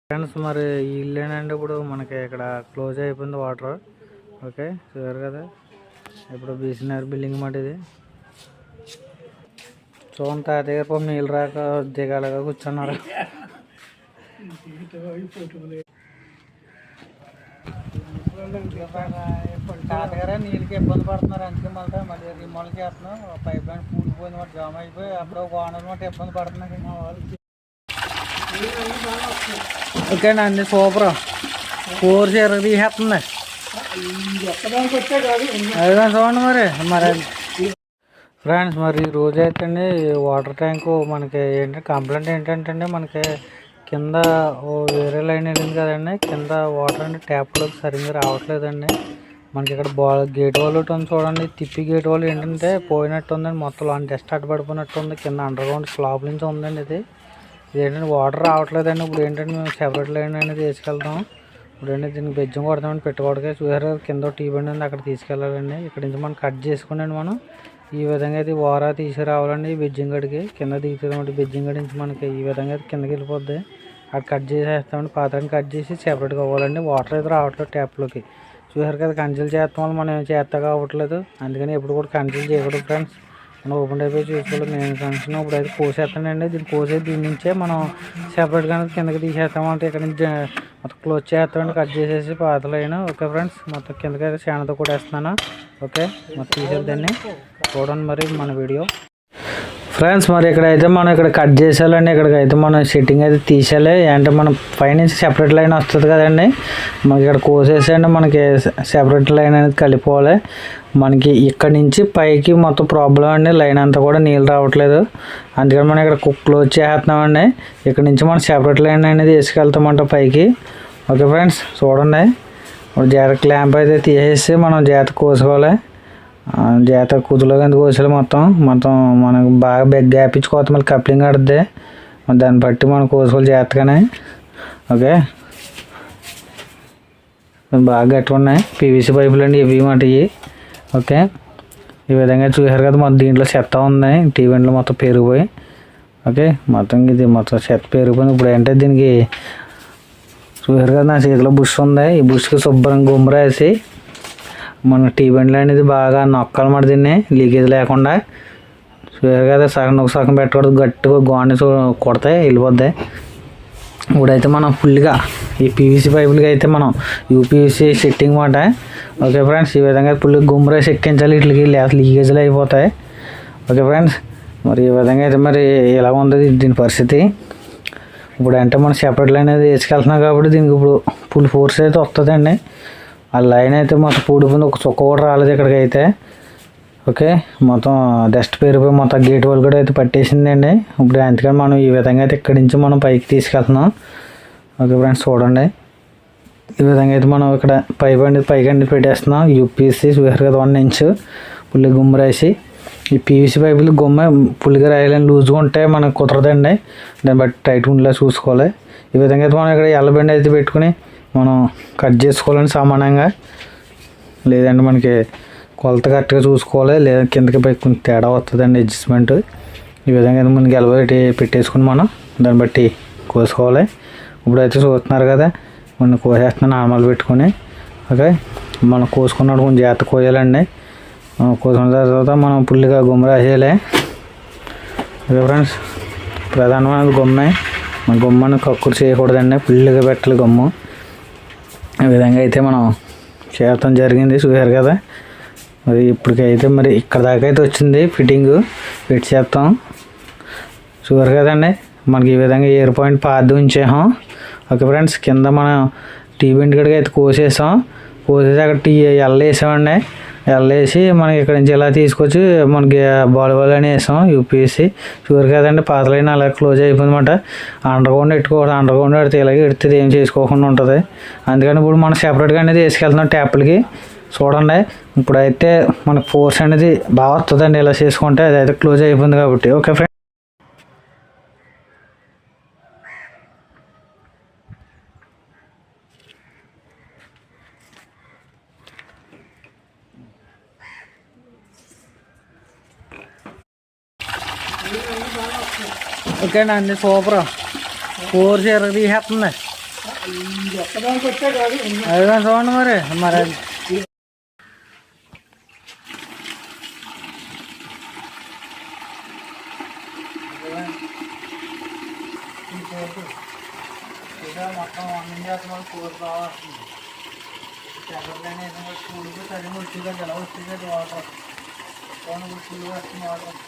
Friends మరి ఈ ఇల్లు ఏంటంటే ఇప్పుడు మనకి ఇక్కడ క్లోజ్ అయిపోయింది వాటర్. ఓకే చూసారు కదా, ఇప్పుడు బీసీఆర్ బిల్డింగ్ మాట ఇది. చూడండి తాతయ్య గారు నీళ్ళు రాక దిగాలుగా కూర్చున్నారు. ఇప్పుడు తాతగారు నీళ్ళకి ఇబ్బంది పడుతున్నారు, అందుకే మళ్ళీ రిమోల్కి వేస్తున్నాం. పైప్ లైన్ కూలిపోయింది మాట, జామ్ అయిపోయి అప్పుడు ఒక ఓనర్ మాట ఇబ్బంది పడుతున్నాయి మా వాళ్ళకి. ఓకే అండి సూపర్ 4 చీర తీసేస్తుంది అదే చూడండి. మరి ఫ్రెండ్స్ మరి రోజు అయితే అండి వాటర్ ట్యాంకు మనకి ఏంటంటే కంప్లైంట్ ఏంటంటే మనకి కింద వేరే లైన్ వెళ్ళింది కదండి, కింద వాటర్ అంటే ట్యాప్లోకి సరిగ్గా రావట్లేదండి. మనకి ఇక్కడ గేట్ వాల్ ఒకటి ఉంది చూడండి, తిప్పి గేట్ వాల్ ఏంటంటే పోయినట్టు ఉందండి, మొత్తం డస్ట్ అడ్డుపడిపోయినట్టు ఉంది. కింద అండర్ గ్రౌండ్ స్లాబ్ నుంచి ఉందండి ఇది. ఇదేంటంటే వాటర్ రావట్లేదండి. ఇప్పుడు ఏంటంటే మేము సెపరేట్ లైన్ అనేది తీసుకెళ్తాం. ఇప్పుడు ఏంటంటే దీనికి బెజ్జం కొడతామని పెట్టుకోవడానికి చూసారు కింద టీ బండి ఉంది, అక్కడ తీసుకెళ్ళాలండి. ఇక్కడ నుంచి మనం కట్ చేసుకున్నాండి. మనం ఈ విధంగా అయితే వారా తీసుకురావాలండి బెజ్జింగ్ గడికి. కింద దిగుతుంది బెజ్జింగ్ గడి నుంచి మనకి ఈ విధంగా అయితే కిందకి వెళ్ళిపోద్ది. అక్కడ కట్ చేసేస్తామండి, పాత్రని కట్ చేసి సెపరేట్గా అవ్వాలండి. వాటర్ అయితే రావట్లేదు ట్యాప్లోకి. చూసారు కదా కన్సిల్ చేస్తాం వల్ల మనం ఏం చేస్తా కావట్లేదు, అందుకని ఎప్పుడు కూడా కన్సిల్ చేయకూడదు ఫ్రెండ్స్. మనం ఓపెన్ అయిపోయి చూసుకోవాలి. నేను కన్సిల్ ఇప్పుడు అయితే కోసేస్తానండి. దీన్ని కోసేది దీని నుంచే మనం సెపరేట్గా కిందకి తీసేస్తామంటే ఇక్కడ నుంచి మొత్తం క్లోజ్ చేస్తామండి, కట్ చేసేసి పాతలైన. ఓకే ఫ్రెండ్స్ మొత్తం కిందకి అయితే శానతో కూడా వేస్తున్నాను. ఓకే మొత్తం తీసేద్దాన్ని చూడండి మరి మన వీడియో. ఫ్రెండ్స్ మరి ఇక్కడైతే మనం ఇక్కడ కట్ చేసేయాలండి. ఇక్కడికైతే మనం సెట్టింగ్ అయితే తీసేయాలి. అంటే మనం పైనుంచి సెపరేట్ లైన్ వస్తుంది కదండి, మనకి ఇక్కడ కోసేసండి మనకి సెపరేట్ లైన్ అనేది కలిపోవాలి. మనకి ఇక్కడ నుంచి పైకి మొత్తం ప్రాబ్లం అండి, లైన్ అంతా కూడా నీళ్ళు రావట్లేదు. అందుకని మనం ఇక్కడ క్లోజ్ చేస్తున్నామండి. ఇక్కడ నుంచి మనం సెపరేట్ లైన్ అనేది వేసుకెళ్తామంట పైకి. ఓకే ఫ్రెండ్స్ చూడండి, ఇప్పుడు జాగ్రత్త క్లాంప్ అయితే తీసేసి మనం జాగ్రత్త కోసుకోవాలి. జాగ్రత్త కుదులో కింద కోసాలి. మొత్తం మనకు బాగా గ్యాపించుకోవచ్చు, మళ్ళీ కప్లింగ్ ఆడుద్ది. దాన్ని బట్టి మనం కోసుకోవాలి జాగ్రత్తగానే. ఓకే బాగా గట్టిగా ఉన్నాయి పీవీసీ పైపులు అండి ఇవి మాట ఇవి. ఓకే ఈ విధంగా చూసారు కదా, మొత్తం దీంట్లో చెత్త ఉంది, టీవెంట్లో మొత్తం పెరిగిపోయి. ఓకే మొత్తం ఇది మొత్తం చెత్త పెరిగిపోయింది. ఇప్పుడు ఏంటంటే దీనికి చూసారు కదా నా చేతిలో బుష్ ఉంది, ఈ బుష్కి శుభ్రంగా గుమ్మర వేసి మన టీ బండ్లు అనేది బాగా నొక్కాలన్నమాట, దీన్ని లీకేజ్ లేకుండా. చూసారు కదా సగం పెట్టకూడదు, గట్టిగా గోడని కొడతాయి వెళ్ళిపోద్ది. ఇప్పుడైతే మనం ఫుల్గా ఈ పీవీసీ పైపులకి అయితే మనం యూపీవీసీ సెట్టింగ్ మాట. ఓకే ఫ్రెండ్స్ ఈ విధంగా ఫుల్గా గుమ్మరేసి ఎక్కించాలి, వీటికి లీకేజ్లు అయిపోతాయి. ఓకే ఫ్రెండ్స్ మరి ఈ విధంగా అయితే మరి ఎలా ఉంది దీని పరిస్థితి. ఇప్పుడు అంటే మనం సెపరేట్ లైన్ అయితే వేసుకెళ్తున్నాం కాబట్టి దీనికి ఇప్పుడు ఫుల్ ఫోర్స్ అయితే వస్తుందండి. ఆ లైన్ అయితే మొత్తం పూడిపోయింది, ఒక చుక్క కూడా రాలేదు ఇక్కడికి అయితే. ఓకే మొత్తం డస్ట్ పేరిపోయి మొత్తం గేట్ వాళ్ళు కూడా అయితే పట్టేసిందండి. ఇప్పుడు అందుకని మనం ఈ విధంగా అయితే ఇక్కడి నుంచి మనం పైకి తీసుకెళ్తున్నాం. ఓకే ఫ్రెండ్స్ చూడండి, ఈ విధంగా అయితే మనం ఇక్కడ పైకండి పెట్టేస్తున్నాం. యూపీసీ చూసారు కదా 1 ఇంచ్ పుల్లి గుమ్మ రాసి. ఈ పీవీసీ పైపులు గుమ్మ పుల్లిగా రాయాలని లూజ్గా ఉంటే మనకు కుదరదండి, దాన్ని బట్టి టైట్ ఉండేలా చూసుకోవాలి. ఈ విధంగా అయితే మనం ఇక్కడ ఎల్లబండి అయితే పెట్టుకుని మనం కట్ చేసుకోవాలని సమానంగా, లేదంటే మనకి కొలత కరెక్ట్గా చూసుకోవాలి, లేదా కిందకి పైకి కొంచెం తేడా వస్తుందండి అడ్జస్ట్మెంట్. ఈ విధంగా అయితే మనకి ఎలబెట్టి పెట్టేసుకుని మనం దాన్ని బట్టి కోసుకోవాలి. ఇప్పుడైతే చూస్తున్నారు కదా మనం కోసేస్తున్నాం నార్మల్ పెట్టుకొని. ఓకే మనం కోసుకున్నప్పుడు కొంచెం జాగ్రత్త కోయాలండి. కోసుకున్న తర్వాత మనం పుల్లిగా గుమ్మ రాసేయాలి. ఓకే ఫ్రెండ్స్ ప్రధానమైన గుమ్మే, మన గుమ్మని కక్కురు చేయకూడదండి, పుల్లిగా పెట్టాలి గుమ్మ. ఈ విధంగా అయితే మనం చేయటం జరిగింది చూసారు కదా. మరి ఇప్పటికైతే మరి ఇక్కడ దాకా అయితే వచ్చింది ఫిట్టింగ్, ఫిట్ చేస్తాం చూసారు కదండి. మనకి ఈ విధంగా ఎయిర్ పాయింట్ పాది ఉంచాం. ఓకే ఫ్రెండ్స్ కింద మనం టీవీ ఇంటికి అయితే కోసేసి అక్కడ ఎల్లేసామండి. ఎల్లేసి మనకి ఇక్కడ నుంచి ఇలా తీసుకొచ్చి మనకి బాల్ అని వేసాం యూపీఎస్సీ. చూసారు కదండి పాతలైన అలా క్లోజ్ అయిపోయిందన్నమాట. అండర్ గ్రౌండ్ పెట్టుకోవాలి, అండర్ గ్రౌండ్ పెడితే ఇలాగే ఎడితే ఏం చేసుకోకుండా ఉంటుంది. అందుకని ఇప్పుడు మనం సెపరేట్గా అనేది వేసుకెళ్తున్నాం ట్యాప్లకి. చూడండి ఇప్పుడైతే మనకు ఫోర్స్ అనేది బాగా వస్తుందండి ఇలా చేసుకుంటే, అదైతే క్లోజ్ అయిపోయింది కాబట్టి. ఓకే ఫ్రెండ్స్ ఓకే అండి సూపర్ 4 చీర తీసేస్తుంది. ఎక్కడానికి వచ్చా కాదు. అదిగా చూడండి మరి మరి మొత్తం వండింగ్ చేస్తున్నాడు కూర రావాల్సింది తెల్లనే స్కూల్కి చదివి వచ్చింది ఎలా వచ్చింది వాటర్ ఫుల్ వస్తుంది వాటర్